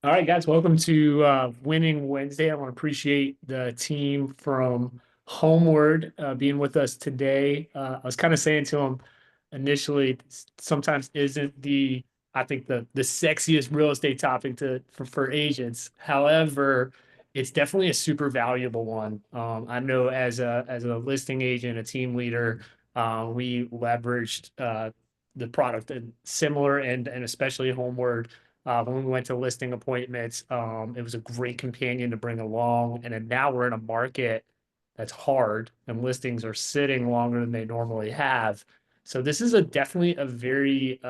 All right, guys, welcome to Winning Wednesday. I want to appreciate the team from Homeward being with us today. I was kind of saying to them initially, sometimes isn't I think the sexiest real estate topic for agents. However, it's definitely a super valuable one. I know as a listing agent, a team leader, we leveraged the product and similar and especially Homeward when we went to listing appointments. It was a great companion to bring along. And then now we're in a market that's hard and listings are sitting longer than they normally have. So this is definitely a very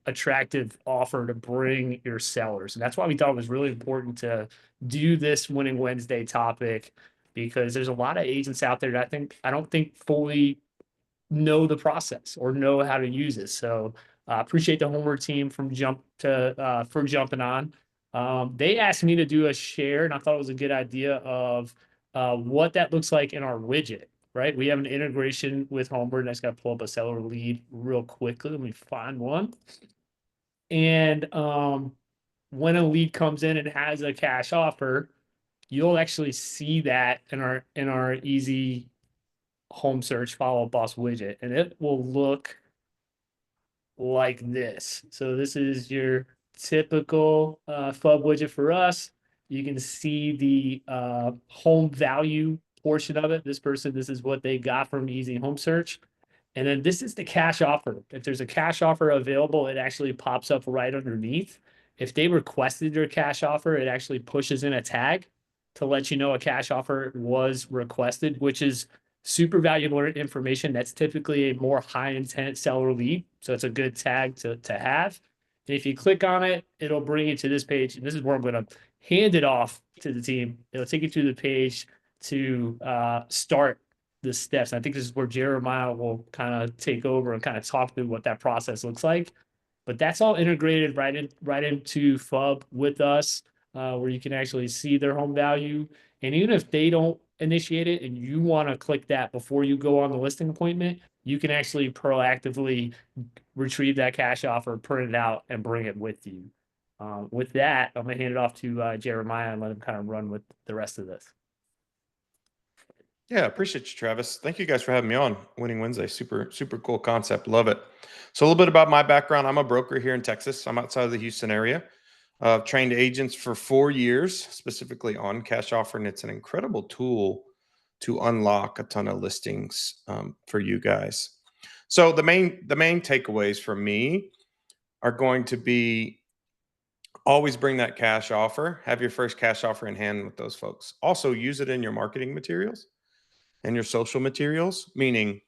attractive offer to bring your sellers. And that's why we thought it was really important to do this Winning Wednesday topic, because there's a lot of agents out there that I don't think fully know the process or know how to use it. So appreciate the Homeward team for jumping on. They asked me to do a share, and I thought it was a good idea of what that looks like in our widget. Right, we have an integration with Homeward, and I just got to pull up a seller lead real quickly. Let me find one. And when a lead comes in and has a cash offer, you'll actually see that in our easy home search follow up boss widget, and it will look like this. So this is your typical FUB widget for us. You can see the home value portion of it. This is what they got from easy home search. And then this is the cash offer. If there's a cash offer available, it actually pops up right underneath. If they requested your cash offer, it actually pushes in a tag to let you know a cash offer was requested, which is super valuable information. That's typically a more high intent seller lead. So it's a good tag to have. And if you click on it, it'll bring you to this page. And this is where I'm going to hand it off to the team. It'll take you to the page to start the steps. And I think this is where Jeremiah will kind of take over and kind of talk through what that process looks like. But that's all integrated right into FUB with us, where you can actually see their home value. And even if they don't initiate it and you want to click that before you go on the listing appointment, you can actually proactively retrieve that cash offer, print it out, and bring it with you. With that, I'm gonna hand it off to Jeremiah and let him kind of run with the rest of this. Yeah, appreciate you, Travis. Thank you guys for having me on Winning Wednesday. Super, super cool concept. Love it. So a little bit about my background. I'm a broker here in Texas. I'm outside of the Houston area. I've trained agents for 4 years, specifically on cash offer, and it's an incredible tool to unlock a ton of listings for you guys. So the main takeaways for me are going to be always bring that cash offer. Have your first cash offer in hand with those folks. Also use it in your marketing materials and your social materials, meaning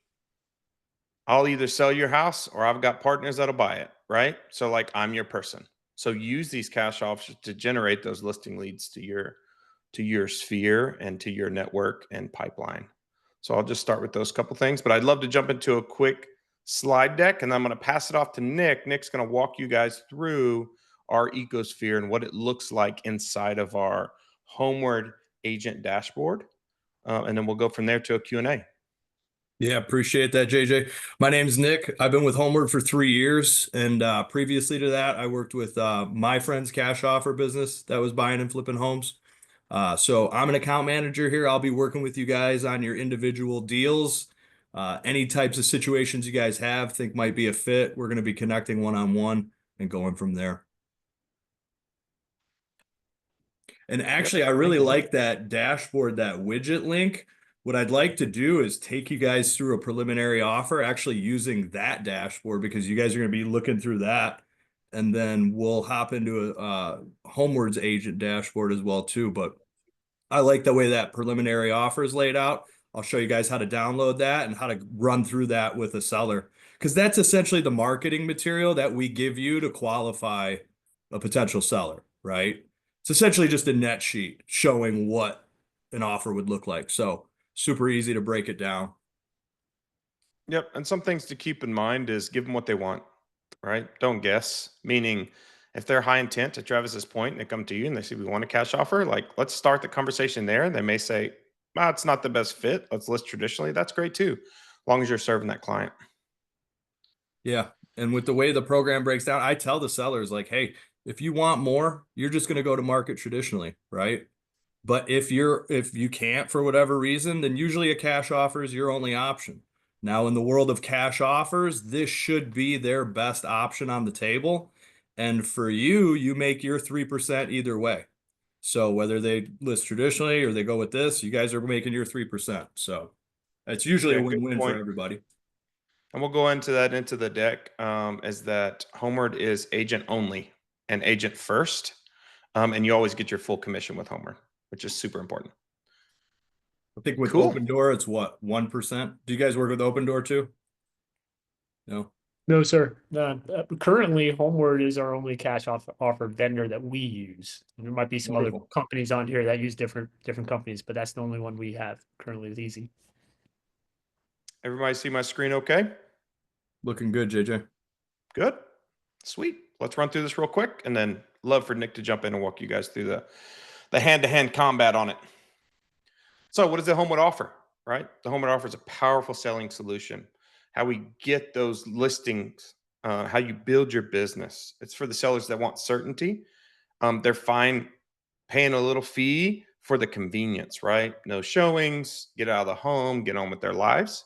I'll either sell your house or I've got partners that'll buy it, right? So like I'm your person. So use these cash offers to generate those listing leads to your sphere and to your network and pipeline. So I'll just start with those couple things, but I'd love to jump into a quick slide deck and I'm going to pass it off to Nick. Nick's going to walk you guys through our ecosphere and what it looks like inside of our Homeward agent dashboard. And then we'll go from there to a Q&A. Yeah, appreciate that, JJ. My name's Nick. I've been with Homeward for 3 years, and previously to that, I worked with my friend's cash offer business that was buying and flipping homes. So I'm an account manager here. I'll be working with you guys on your individual deals. Any types of situations you guys think might be a fit, we're going to be connecting one-on-one and going from there. And actually, I really like that dashboard, that widget link. What I'd like to do is take you guys through a preliminary offer, actually using that dashboard, because you guys are going to be looking through that. And then we'll hop into a Homeward's agent dashboard as well, too. But I like the way that preliminary offer is laid out. I'll show you guys how to download that and how to run through that with a seller, because that's essentially the marketing material that we give you to qualify a potential seller, right? It's essentially just a net sheet showing what an offer would look like. So super easy to break it down. Yep. And some things to keep in mind is give them what they want, right? Don't guess. Meaning, if they're high intent, to Travis's point, and they come to you and they say, we want a cash offer, like, let's start the conversation there. They may say, it's not the best fit. Let's list traditionally. That's great too, as long as you're serving that client. Yeah. And with the way the program breaks down, I tell the sellers, like, hey, If you want more, you're just going to go to market traditionally, right? But if you can't for whatever reason, then usually a cash offer is your only option. Now, in the world of cash offers, this should be their best option on the table. And for you, you make your 3% either way. So whether they list traditionally or they go with this, you guys are making your 3%. So it's usually Yeah, a good win-win for point. everybody. And we'll go into that into the deck, is that Homeward is agent only and agent first. And you always get your full commission with Homeward, which is super important. I think with Cool. Open Door, it's what, 1%? Do you guys work with Open Door too? No. No, sir. Currently, Homeward is our only offer vendor that we use. And there might be some other Wonderful. companies on here that use different companies, but that's the only one we have currently with Easy. Everybody see my screen okay? Looking good, JJ. Good. Sweet. Let's run through this real quick, and then love for Nick to jump in and walk you guys through the hand-to-hand combat on it. So what does the Homeward offer, right? The Homeward offer is a powerful selling solution. How we get those listings, how you build your business. It's for the sellers that want certainty. They're fine paying a little fee for the convenience, right? No showings, get out of the home, get on with their lives.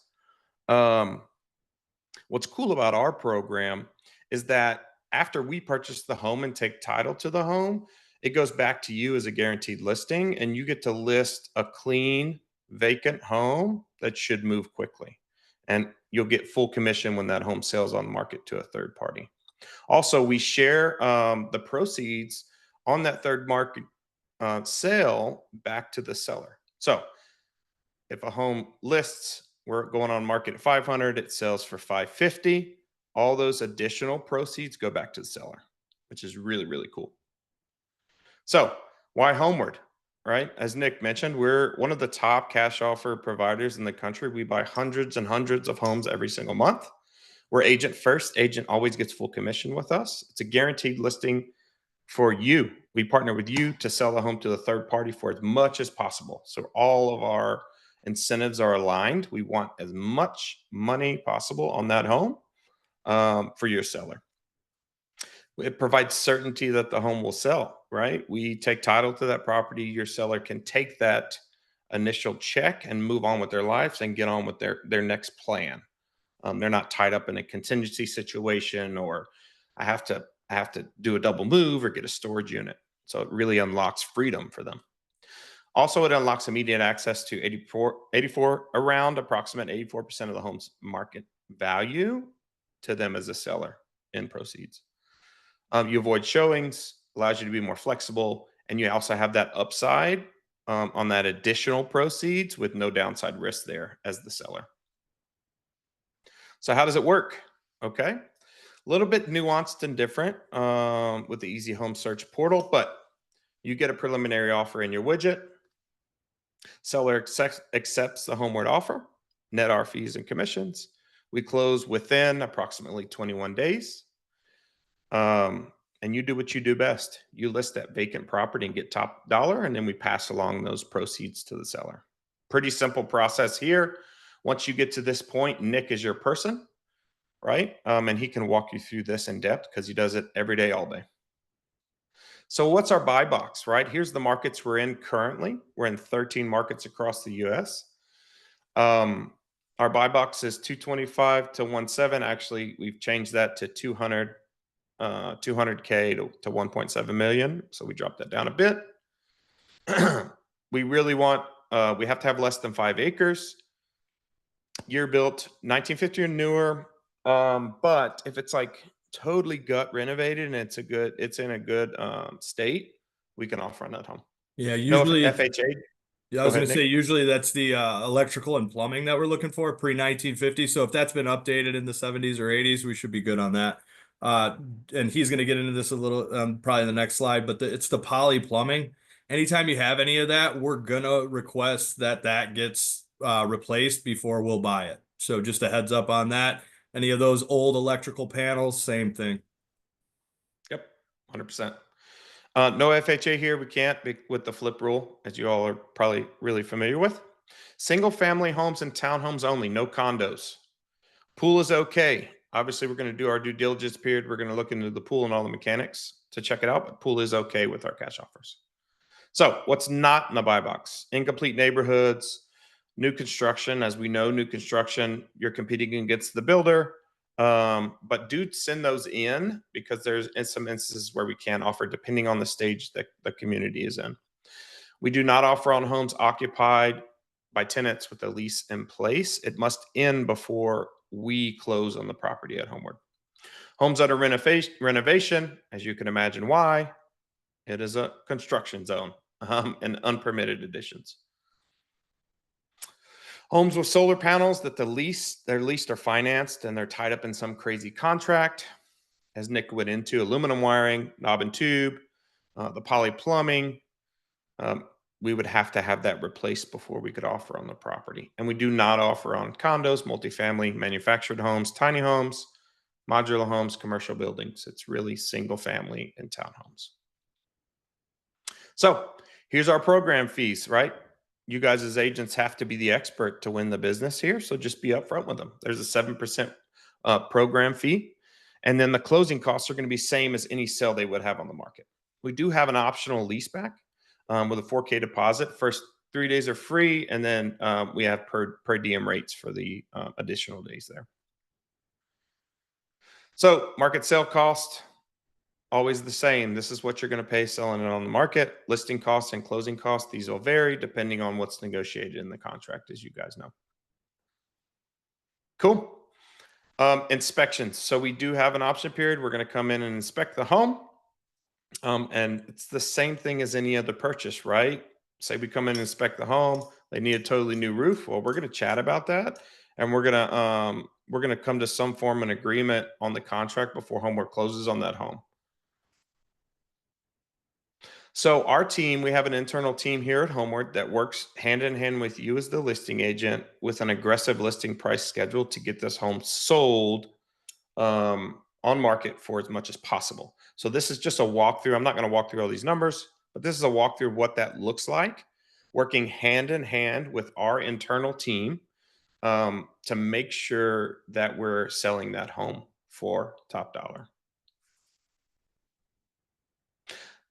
What's cool about our program is that after we purchase the home and take title to the home, it goes back to you as a guaranteed listing, and you get to list a clean, vacant home that should move quickly. And you'll get full commission when that home sells on the market to a third party. Also, we share the proceeds on that third market sale back to the seller. So if a home lists, we're going on market at 500, it sells for 550. All those additional proceeds go back to the seller, which is really, really cool. So why Homeward, right? As Nick mentioned, we're one of the top cash offer providers in the country. We buy hundreds and hundreds of homes every single month. We're agent first. Agent always gets full commission with us. It's a guaranteed listing for you. We partner with you to sell the home to the third party for as much as possible. So all of our incentives are aligned. We want as much money possible on that home for your seller. It provides certainty that the home will sell, right? We take title to that property. Your seller can take that initial check and move on with their lives and get on with their next plan. They're not tied up in a contingency situation, or I have to do a double move or get a storage unit. So it really unlocks freedom for them. Also, it unlocks immediate access to 84 around approximate 84% of the home's market value to them as a seller in proceeds. You avoid showings, allows you to be more flexible, and you also have that upside on that additional proceeds with no downside risk there as the seller. So how does it work? Okay, a little bit nuanced and different with the Easy Home Search portal, but you get a preliminary offer in your widget. Seller accepts the Homeward offer, net our fees and commissions. We close within approximately 21 days. And you do what you do best. You list that vacant property and get top dollar, and then we pass along those proceeds to the seller. Pretty simple process here. Once you get to this point, Nick is your person, right? And he can walk you through this in depth because he does it every day, all day. So what's our buy box, right? Here's the markets we're in currently. We're in 13 markets across the US. Our buy box is 225 to 1.7. Actually, we've changed that to 200K to 1.7 million. So we dropped that down a bit. We really want, we have to have less than 5 acres. Year built 1950 or newer. But if it's like totally gut renovated and it's in a good state, we can offer on that home. Yeah, No usually FHA. Yeah, I was Go going ahead, to say Nick. usually that's the electrical and plumbing that we're looking for pre-1950. So if that's been updated in the 70s or 80s, we should be good on that. And he's going to get into this a little probably in the next slide, but it's the poly plumbing. Anytime you have any of that, we're going to request that gets replaced before we'll buy it. So just a heads up on that. Any of those old electrical panels, same thing. Yep, 100%. No FHA here. We can't with the flip rule, as you all are probably really familiar with. Single family homes and townhomes only, no condos. Pool is okay. Obviously, we're going to do our due diligence period. We're going to look into the pool and all the mechanics to check it out, but pool is okay with our cash offers. So what's not in the buy box? Incomplete neighborhoods, new construction. As we know, new construction, you're competing against the builder. But do send those in, because there's in some instances where we can offer depending on the stage that the community is in. We do not offer on homes occupied by tenants with a lease in place. It must end before we close on the property at Homeward. Homes under renovation, as you can imagine why, it is a construction zone and unpermitted additions. Homes with solar panels that they're leased or financed and they're tied up in some crazy contract, as Nick went into, aluminum wiring, knob and tube, the poly plumbing, we would have to have that replaced before we could offer on the property. And we do not offer on condos, multifamily, manufactured homes, tiny homes, modular homes, commercial buildings. It's really single family and townhomes. So here's our program fees, right? You guys as agents have to be the expert to win the business here. So just be upfront with them. There's a 7% program fee. And then the closing costs are going to be same as any sale they would have on the market. We do have an optional lease back with a 4K deposit. First 3 days are free. And then we have per diem rates for the additional days there. So market sale cost, always the same. This is what you're going to pay selling it on the market. Listing costs and closing costs, these will vary depending on what's negotiated in the contract, as you guys know. Cool. Inspections. So we do have an option period. We're going to come in and inspect the home. And it's the same thing as any other purchase, right? Say we come in and inspect the home. They need a totally new roof. Well, we're going to chat about that. And we're going to come to some form of agreement on the contract before Homeward closes on that home. So our team, we have an internal team here at Homeward that works hand in hand with you as the listing agent with an aggressive listing price schedule to get this home sold on market for as much as possible. So this is just a walkthrough. I'm not going to walk through all these numbers, but this is a walkthrough of what that looks like, working hand in hand with our internal team to make sure that we're selling that home for top dollar.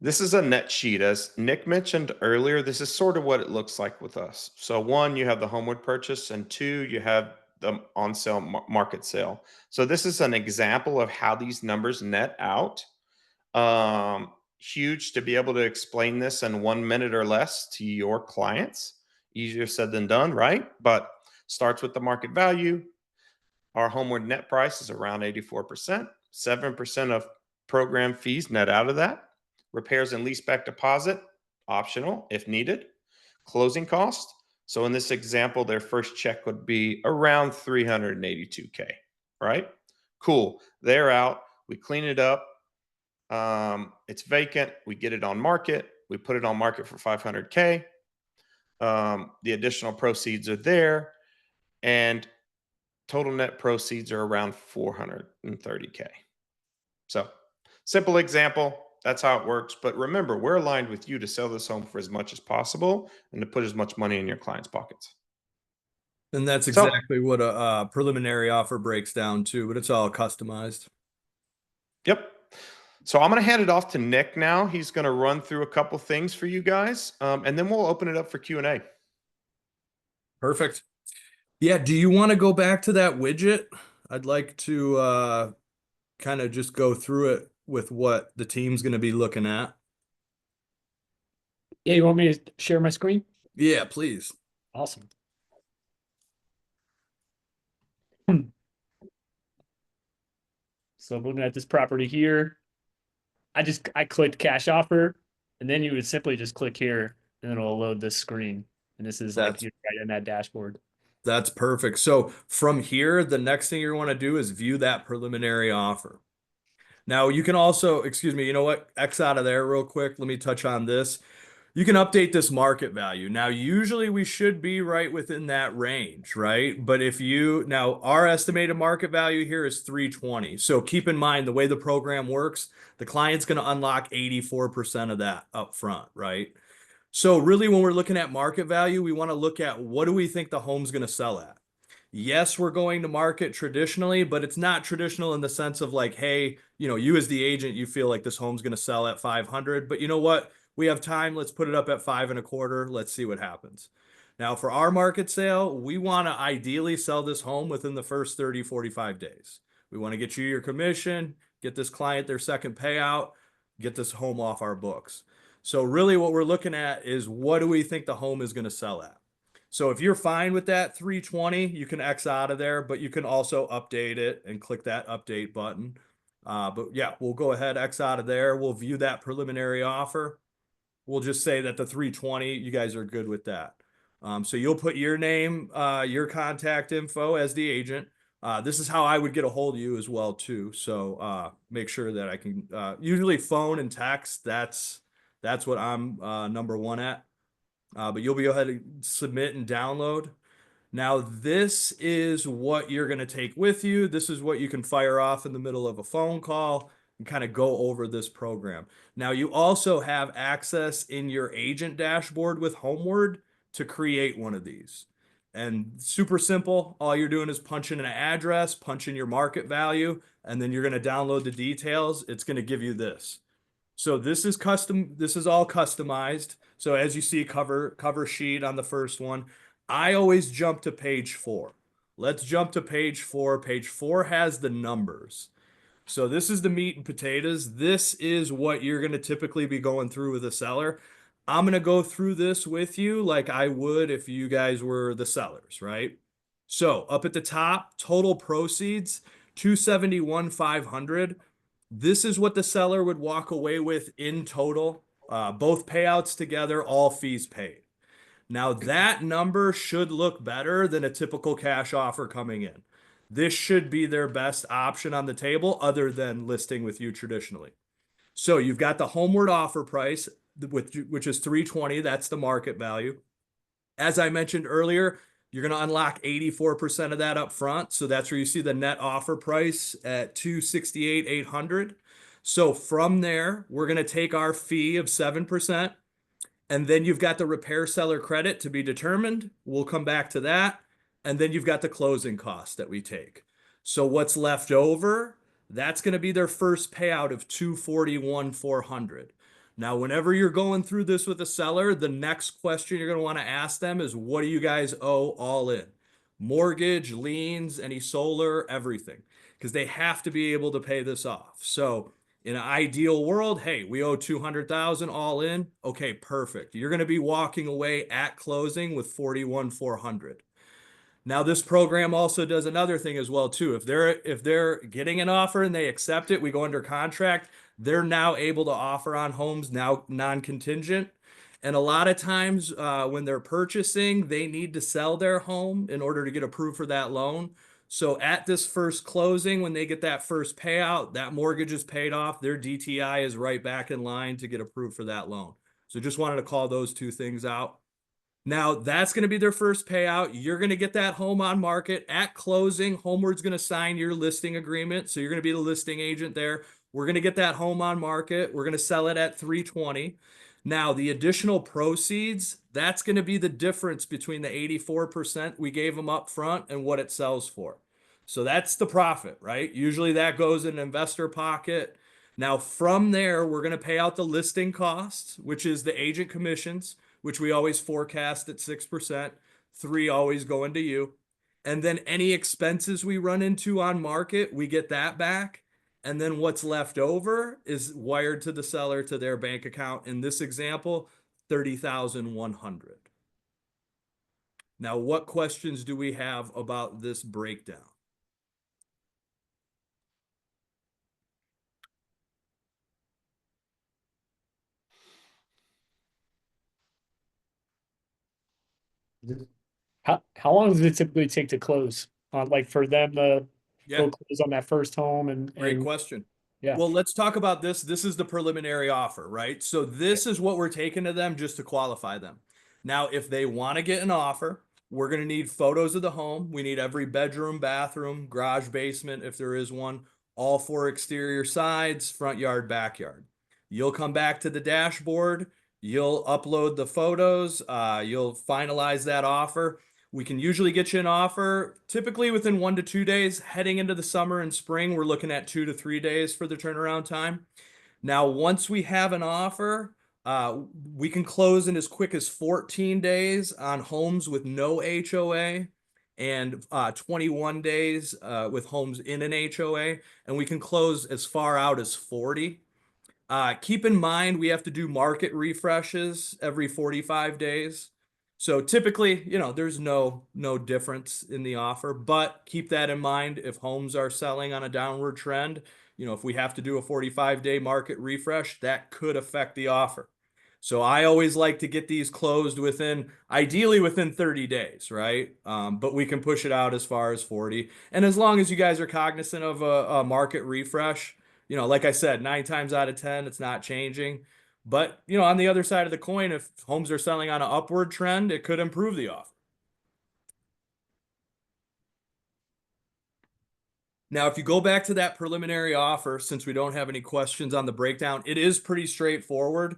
This is a net sheet. As Nick mentioned earlier, this is sort of what it looks like with us. So one, you have the Homeward purchase, and two, you have the on sale market sale. So this is an example of how these numbers net out. Huge to be able to explain this in 1 minute or less to your clients. Easier said than done, right? But starts with the market value. Our Homeward net price is around 84%. 7% of program fees net out of that. Repairs and leaseback deposit, optional if needed. Closing cost. So in this example, their first check would be around $382K, right? Cool. They're out. We clean it up. It's vacant. We get it on market. We put it on market for $500K. The additional proceeds are there. And total net proceeds are around $430K. So simple example. That's how it works. But remember, we're aligned with you to sell this home for as much as possible and to put as much money in your clients' pockets. And that's exactly what a preliminary offer breaks down to, but it's all customized. Yep. So I'm going to hand it off to Nick now. He's going to run through a couple things for you guys, and then we'll open it up for Q&A. Perfect. Yeah. Do you want to go back to that widget? I'd like to kind of just go through it with what the team's going to be looking at. Yeah, you want me to share my screen? Yeah, please. Awesome. So looking at this property here, I clicked cash offer, and then you would simply just click here and it'll load this screen. And this is like you're right in that dashboard. That's perfect. So from here, the next thing you want to do is view that preliminary offer. Now you can also, excuse me, you know what? X out of there real quick. Let me touch on this. You can update this market value. Now, usually we should be right within that range, right? But now our estimated market value here is 320. So keep in mind the way the program works, the client's going to unlock 84% of that up front, right? So really when we're looking at market value, we want to look at what do we think the home's going to sell at? Yes, we're going to market traditionally, but it's not traditional in the sense of like, hey, you as the agent, you feel like this home's going to sell at 500, but you know what? We have time. Let's put it up at 5.25. Let's see what happens. Now, for our market sale, we want to ideally sell this home within the first 30, 45 days. We want to get you your commission, get this client their second payout, get this home off our books. So really what we're looking at is what do we think the home is going to sell at? So if you're fine with that 320, you can X out of there, but you can also update it and click that update button. But yeah, we'll go ahead, X out of there. We'll view that preliminary offer. We'll just say that the 320, you guys are good with that. So you'll put your name, your contact info as the agent. This is how I would get a hold of you as well too. So make sure that I can, usually phone and text, that's what I'm number one at. But you'll be ahead and submit and download. Now, this is what you're going to take with you. This is what you can fire off in the middle of a phone call and kind of go over this program. Now, you also have access in your agent dashboard with Homeward to create one of these. And super simple. All you're doing is punch in an address, punch in your market value, and then you're going to download the details. It's going to give you this. So this is custom. This is all customized. So as you see, cover sheet on the first one, I always jump to page 4. Let's jump to page 4. Page 4 has the numbers. So this is the meat and potatoes. This is what you're going to typically be going through with a seller. I'm going to go through this with you like I would if you guys were the sellers, right? So up at the top, total proceeds, $271,500. This is what the seller would walk away with in total, both payouts together, all fees paid. Now that number should look better than a typical cash offer coming in. This should be their best option on the table other than listing with you traditionally. So you've got the Homeward offer price, which is $320. That's the market value. As I mentioned earlier, you're going to unlock 84% of that up front. So that's where you see the net offer price at $268,800. So from there, we're going to take our fee of 7%. And then you've got the repair seller credit to be determined. We'll come back to that. And then you've got the closing costs that we take. So what's left over, that's going to be their first payout of $241,400. Now, whenever you're going through this with a seller, the next question you're going to want to ask them is, what do you guys owe all in? Mortgage, liens, any solar, everything. Because they have to be able to pay this off. So in an ideal world, hey, we owe $200,000 all in. Okay, perfect. You're going to be walking away at closing with $41,400. Now, this program also does another thing as well too. If they're getting an offer and they accept it, we go under contract. They're now able to offer on homes now non-contingent. And a lot of times when they're purchasing, they need to sell their home in order to get approved for that loan. So at this first closing, when they get that first payout, that mortgage is paid off, their DTI is right back in line to get approved for that loan. So just wanted to call those two things out. Now, that's going to be their first payout. You're going to get that home on market at closing. Homeward's going to sign your listing agreement. So you're going to be the listing agent there. We're going to get that home on market. We're going to sell it at $320. Now, the additional proceeds, that's going to be the difference between the 84% we gave them up front and what it sells for. So that's the profit, right? Usually that goes in an investor pocket. Now, from there, we're going to pay out the listing costs, which is the agent commissions, which we always forecast at 6%. 3 always go into you. And then any expenses we run into on market, we get that back. And then what's left over is wired to the seller to their bank account. In this example, $30,100. Now, what questions do we have about this breakdown? How long does it typically take to close? Like for them to go close on that first home Great question. Yeah. Well, let's talk about this. This is the preliminary offer, right? So this is what we're taking to them just to qualify them. Now, if they want to get an offer, we're going to need photos of the home. We need every bedroom, bathroom, garage, basement, if there is one, all 4 exterior sides, front yard, backyard. You'll come back to the dashboard. You'll upload the photos. You'll finalize that offer. We can usually get you an offer typically within 1 to 2 days. Heading into the summer and spring, we're looking at 2 to 3 days for the turnaround time. Now, once we have an offer, we can close in as quick as 14 days on homes with no HOA and 21 days with homes in an HOA, and we can close as far out as 40. Keep in mind, we have to do market refreshes every 45 days. So typically, there's no difference in the offer, but keep that in mind if homes are selling on a downward trend. If we have to do a 45-day market refresh, that could affect the offer. So I always like to get these closed ideally within 30 days, right? But we can push it out as far as 40. And as long as you guys are cognizant of a market refresh, like I said, 9 times out of 10, it's not changing. But, on the other side of the coin, if homes are selling on an upward trend, it could improve the offer. Now, if you go back to that preliminary offer, since we don't have any questions on the breakdown, it is pretty straightforward.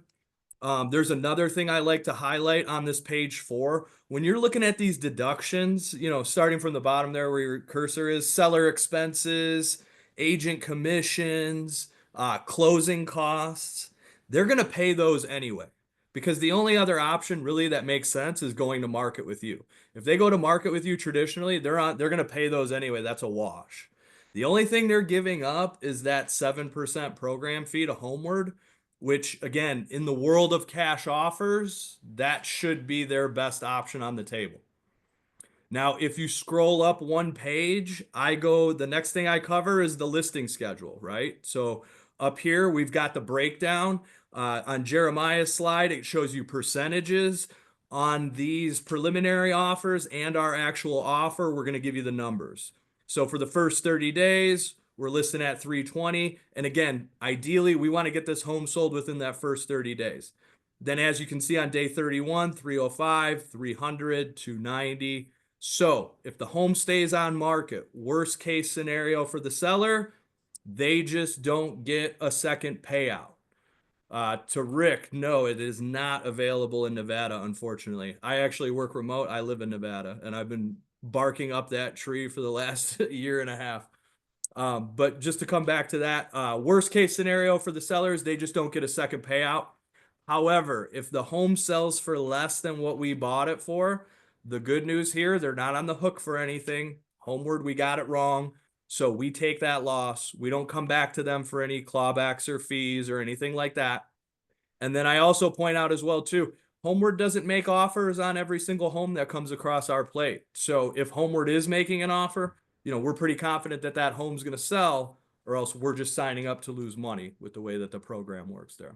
There's another thing I like to highlight on this page 4. When you're looking at these deductions, starting from the bottom there where your cursor is, seller expenses, agent commissions, closing costs, they're going to pay those anyway. Because the only other option really that makes sense is going to market with you. If they go to market with you traditionally, they're going to pay those anyway. That's a wash. The only thing they're giving up is that 7% program fee to Homeward, which again, in the world of cash offers, that should be their best option on the table. Now, if you scroll up one page, the next thing I cover is the listing schedule, right? So up here, we've got the breakdown. On Jeremiah's slide, it shows you percentages. On these preliminary offers and our actual offer, we're going to give you the numbers. So for the first 30 days, we're listing at 320. And again, ideally, we want to get this home sold within that first 30 days. Then as you can see on day 31, 305, 300, 290. So if the home stays on market, worst case scenario for the seller, they just don't get a second payout. To Rick, no, it is not available in Nevada, unfortunately. I actually work remote. I live in Nevada, and I've been barking up that tree for the last year and a half. But just to come back to that, worst case scenario for the sellers, they just don't get a second payout. However, if the home sells for less than what we bought it for, the good news here, they're not on the hook for anything. Homeward, we got it wrong. So we take that loss. We don't come back to them for any clawbacks or fees or anything like that. And then I also point out as well, too, Homeward doesn't make offers on every single home that comes across our plate. So if Homeward is making an offer, we're pretty confident that that home's going to sell, or else we're just signing up to lose money with the way that the program works there.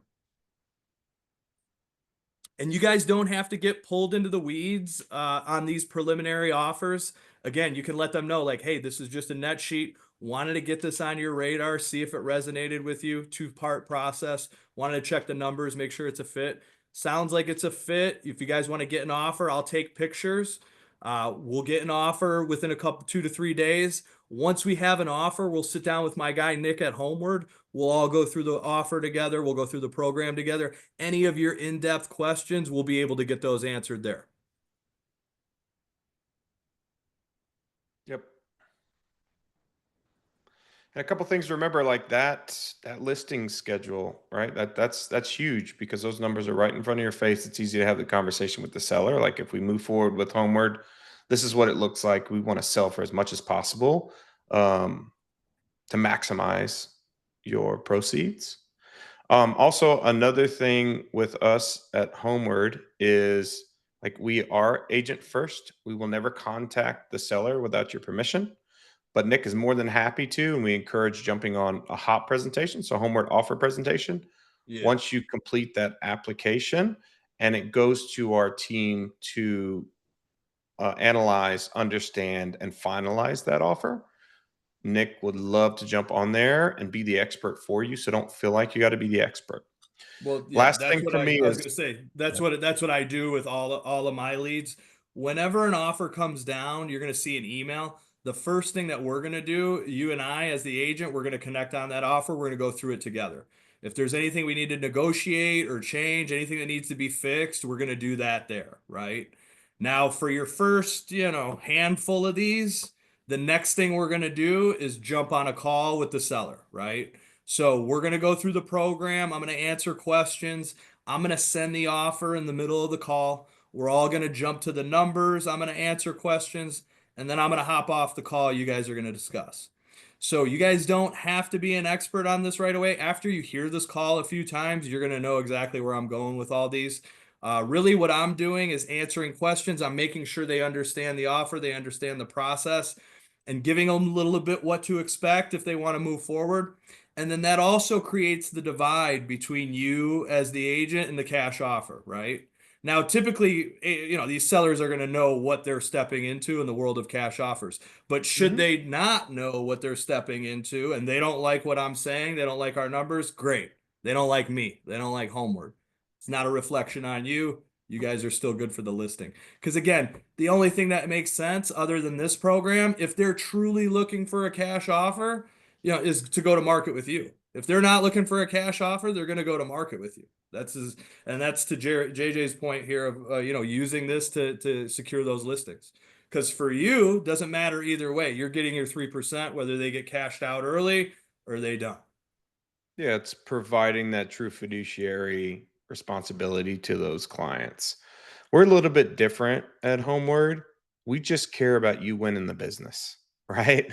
And you guys don't have to get pulled into the weeds on these preliminary offers. Again, you can let them know, like, hey, this is just a net sheet. Wanted to get this on your radar, see if it resonated with you. 2-part process. Wanted to check the numbers, make sure it's a fit. Sounds like it's a fit. If you guys want to get an offer, I'll take pictures. We'll get an offer within 2 to 3 days. Once we have an offer, we'll sit down with my guy, Nick, at Homeward. We'll all go through the offer together. We'll go through the program together. Any of your in-depth questions, we'll be able to get those answered there. Yep. And a couple things to remember, like that listing schedule, right? That's huge because those numbers are right in front of your face. It's easy to have the conversation with the seller. Like if we move forward with Homeward, this is what it looks like. We want to sell for as much as possible to maximize your proceeds. Also, another thing with us at Homeward is like we are agent first. We will never contact the seller without your permission. But Nick is more than happy to, and we encourage jumping on a HOP presentation, so Homeward Offer presentation. Yeah. Once you complete that application, and it goes to our team to analyze, understand, and finalize that offer. Nick would love to jump on there and be the expert for you, so don't feel like you got to be the expert. Well, yeah, last thing for me is I was going to say that's what I do with all of my leads. Whenever an offer comes down, you're going to see an email. The first thing that we're going to do, you and I as the agent, we're going to connect on that offer. We're going to go through it together. If there's anything we need to negotiate or change, anything that needs to be fixed, we're going to do that there, right? Now, for your first, handful of these, the next thing we're going to do is jump on a call with the seller, right? So we're going to go through the program. I'm going to answer questions. I'm going to send the offer in the middle of the call. We're all going to jump to the numbers. I'm going to answer questions, and then I'm going to hop off the call. You guys are going to discuss. So you guys don't have to be an expert on this right away. After you hear this call a few times, you're going to know exactly where I'm going with all these. Really, what I'm doing is answering questions. I'm making sure they understand the offer, they understand the process, and giving them a little bit what to expect if they want to move forward. And then that also creates the divide between you as the agent and the cash offer, right? Now, typically, these sellers are going to know what they're stepping into in the world of cash offers. But should they not know what they're stepping into and they don't like what I'm saying, they don't like our numbers, great. They don't like me. They don't like Homeward. It's not a reflection on you. You guys are still good for the listing. Because again, the only thing that makes sense other than this program, if they're truly looking for a cash offer, is to go to market with you. If they're not looking for a cash offer, they're going to go to market with you. That's to JJ's point here of using this to secure those listings. Because for you, doesn't matter either way. You're getting your 3% whether they get cashed out early or they don't. Yeah, it's providing that true fiduciary responsibility to those clients. We're a little bit different at Homeward. We just care about you winning the business, right?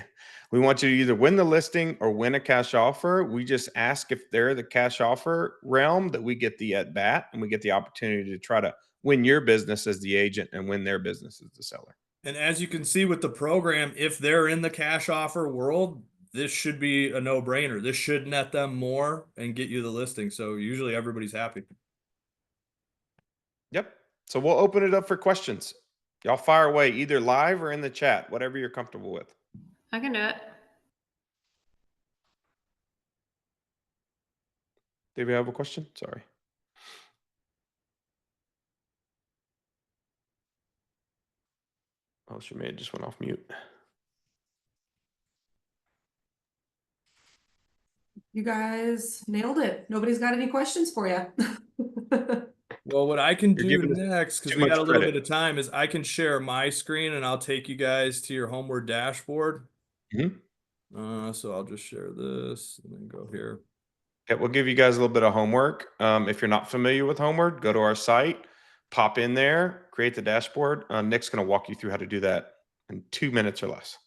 We want you to either win the listing or win a cash offer. We just ask if they're the cash offer realm that we get the at bat and we get the opportunity to try to win your business as the agent and win their business as the seller. And as you can see with the program, if they're in the cash offer world, this should be a no-brainer. This should net them more and get you the listing. So usually everybody's happy. Yep. So we'll open it up for questions. Y'all fire away either live or in the chat, whatever you're comfortable with. I can do it. Dave, you have a question? Sorry. Oh, she may have just went off mute. You guys nailed it. Nobody's got any questions for you. Well, what I can You're do giving us next, because too we much got a little credit. bit of time, is I can share my screen and I'll take you guys to your Homeward dashboard. So I'll just share this and then go here. Yeah, we'll give you guys a little bit of homework. If you're not familiar with Homeward, go to our site, pop in there, create the dashboard. Nick's going to walk you through how to do that in 2 minutes or less.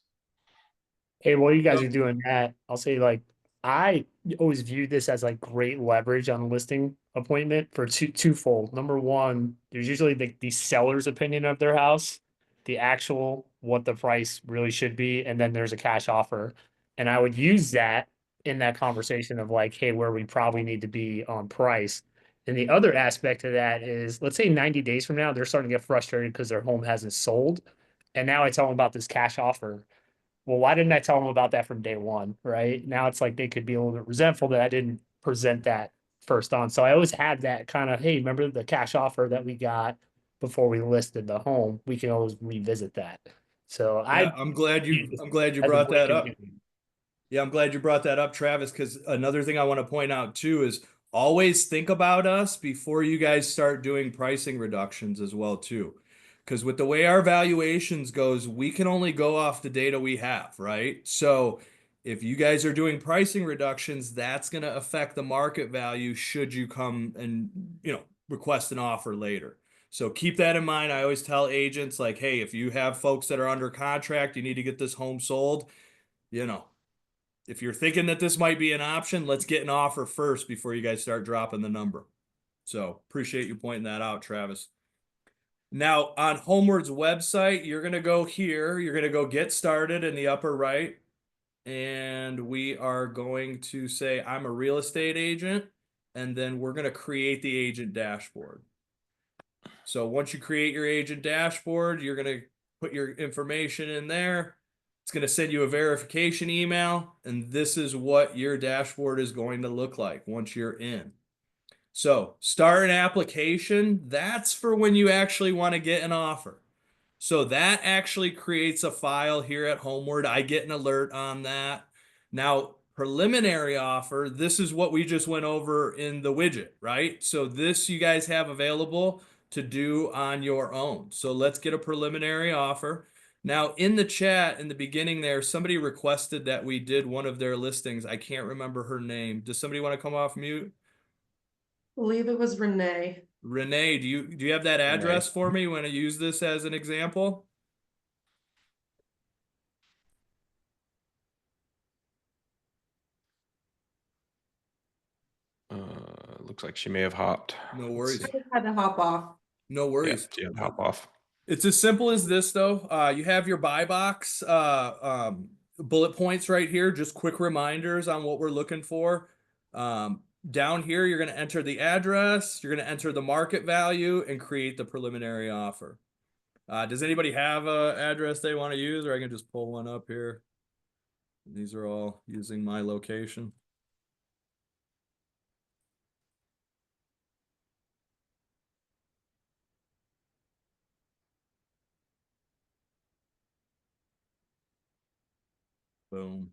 Hey, while you guys are doing that, I'll say I always view this as great leverage on a listing appointment for twofold. Number one, there's usually the seller's opinion of their house, the actual what the price really should be, and then there's a cash offer. And I would use that in that conversation of hey, where we probably need to be on price. And the other aspect of that is, let's say 90 days from now, they're starting to get frustrated because their home hasn't sold. And now I tell them about this cash offer. Well, why didn't I tell them about that from day one? Right now, it's they could be a little bit resentful that I didn't present that first on. So I always had that kind of, hey, remember the cash offer that we got before we listed the home? We can always revisit that. So Yeah, I'm glad you as a brought that up. breaking news. Yeah, I'm glad you brought that up, Travis, because another thing I want to point out too is always think about us before you guys start doing pricing reductions as well too. Because with the way our valuations goes, we can only go off the data we have, right? So if you guys are doing pricing reductions, that's going to affect the market value should you come and, request an offer later. So keep that in mind. I always tell agents hey, if you have folks that are under contract, you need to get this home sold, if you're thinking that this might be an option, let's get an offer first before you guys start dropping the number. So appreciate you pointing that out, Travis. Now on Homeward's website, you're going to go here. You're going to go get started in the upper right. And we are going to say, I'm a real estate agent. And then we're going to create the agent dashboard. So once you create your agent dashboard, you're going to put your information in there. It's going to send you a verification email, and this is what your dashboard is going to look like once you're in. So start an application. That's for when you actually want to get an offer. So that actually creates a file here at Homeward. I get an alert on that. Now, preliminary offer, this is what we just went over in the widget, right? So this you guys have available to do on your own. So let's get a preliminary offer. Now, in the chat in the beginning there, somebody requested that we did one of their listings. I can't remember her name. Does somebody want to come off mute? Believe it was Renee. Renee, do you have that address for me? You want to use this as an example? Looks like she may have hopped. No Let's worries. see. I just had to hop off. No Yeah, worries. she had to hop off. It's as simple as this, though. You have your buy box bullet points right here, just quick reminders on what we're looking for. Down here, you're going to enter the address, you're going to enter the market value, and create the preliminary offer. Does anybody have an address they want to use, or I can just pull one up here? These are all using my location. Boom.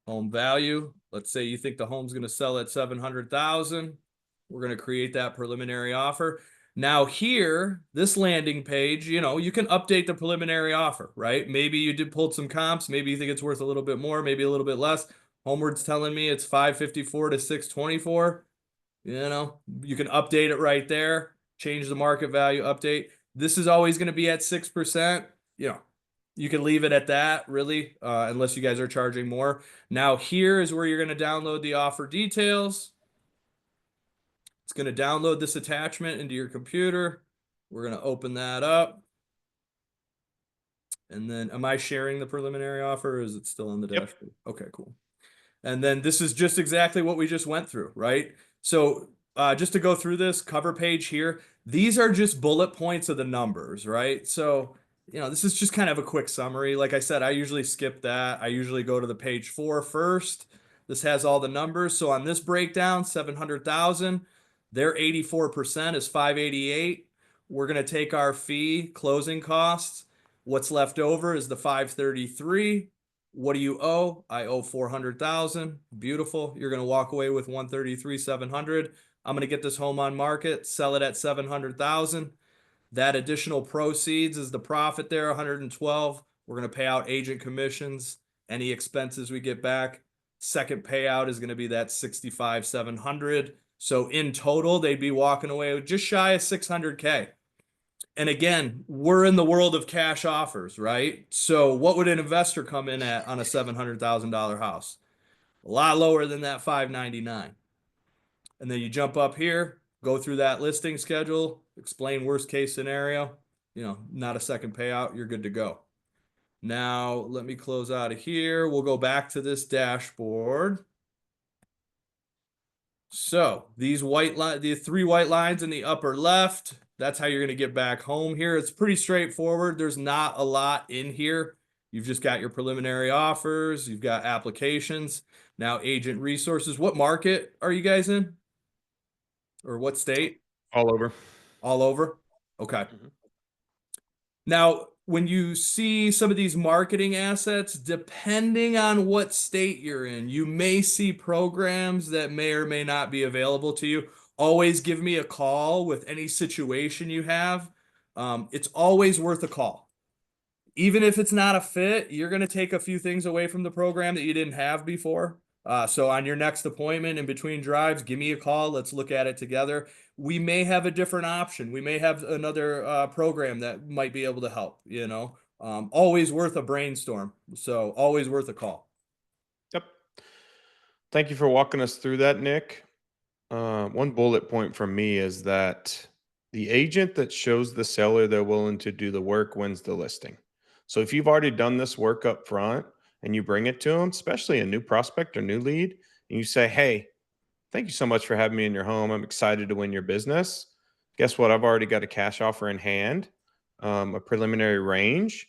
Home value. Let's say you think the home's going to sell at 700,000. We're going to create that preliminary offer. Now here, this landing page, you know, you can update the preliminary offer, right? Maybe you did pull some comps. Maybe you think it's worth a little bit more, maybe a little bit less. Homeward's telling me it's 554 to 624. You know, you can update it right there, change the market value, update. This is always going to be at 6%. You know, you can leave it at that, really, unless you guys are charging more. Now, here is where you're going to download the offer details. It's going to download this attachment into your computer. We're going to open that up. And then, am I sharing the preliminary offer, or is it still on the dashboard? Okay, cool. And then this is just exactly what we just went through, right? So just to go through this cover page here, these are just bullet points of the numbers, right? So, you know, this is just kind of a quick summary. Like I said, I usually skip that. I usually go to the page 4 first. This has all the numbers. So on this breakdown, 700,000, their 84% is 588. We're going to take our fee, closing costs. What's left over is the 533. What do you owe? I owe 400,000. Beautiful. You're going to walk away with 133,700. I'm going to get this home on market, sell it at 700,000. That additional proceeds is the profit there, 112. We're going to pay out agent commissions, any expenses we get back. Second payout is going to be that 65,700. So in total, they'd be walking away with just shy of 600K. And again, we're in the world of cash offers, right? So what would an investor come in at on a $700,000 house? A lot lower than that 599. And then you jump up here, go through that listing schedule, explain worst case scenario, you know, not a second payout, you're good to go. Now, let me close out of here. We'll go back to this dashboard. So these the 3 white lines in the upper left, that's how you're going to get back home here. It's pretty straightforward. There's not a lot in here. You've just got your preliminary offers. You've got applications. Now, agent resources. What market are you guys in? Or what state? All over. All over? Okay. Now, when you see some of these marketing assets, depending on what state you're in, you may see programs that may or may not be available to you. Always give me a call with any situation you have. It's always worth a call. Even if it's not a fit, you're going to take a few things away from the program that you didn't have before. So on your next appointment in between drives, give me a call. Let's look at it together. We may have a different option. We may have another program that might be able to help, you know. Always worth a brainstorm. So always worth a call. Yep. Thank you for walking us through that, Nick. One bullet point from me is that the agent that shows the seller they're willing to do the work wins the listing. So if you've already done this work up front and you bring it to them, especially a new prospect or new lead, and you say, hey, thank you so much for having me in your home. I'm excited to win your business. Guess what? I've already got a cash offer in hand, a preliminary range.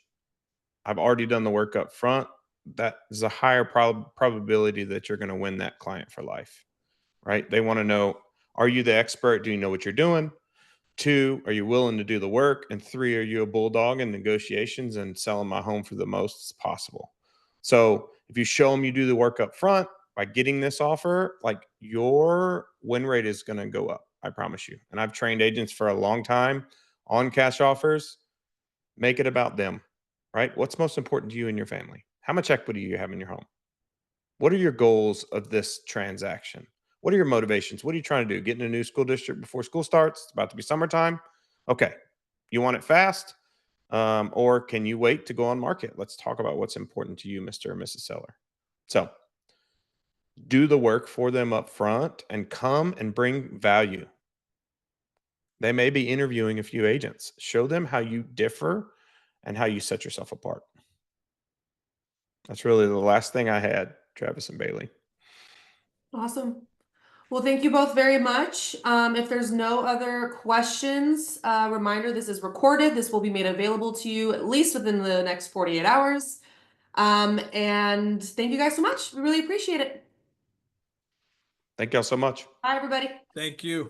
I've already done the work up front. That is a higher probability that you're going to win that client for life, right? They want to know, are you the expert? Do you know what you're doing? 2, are you willing to do the work? And 3, are you a bulldog in negotiations and selling my home for the most possible? So if you show them you do the work up front by getting this offer, like your win rate is going to go up. I promise you. And I've trained agents for a long time on cash offers. Make it about them, right? What's most important to you and your family? How much equity do you have in your home? What are your goals of this transaction? What are your motivations? What are you trying to do? Get in a new school district before school starts? It's about to be summertime. Okay. You want it fast? Or can you wait to go on market? Let's talk about what's important to you, Mr. or Mrs. Seller. So do the work for them up front and come and bring value. They may be interviewing a few agents. Show them how you differ and how you set yourself apart. That's really the last thing I had, Travis and Bailey. Awesome. Well, thank you both very much. If there's no other questions, reminder, this is recorded. This will be made available to you at least within the next 48 hours. And thank you guys so much. We really appreciate it. Thank y'all so much. Bye, everybody. Thank you.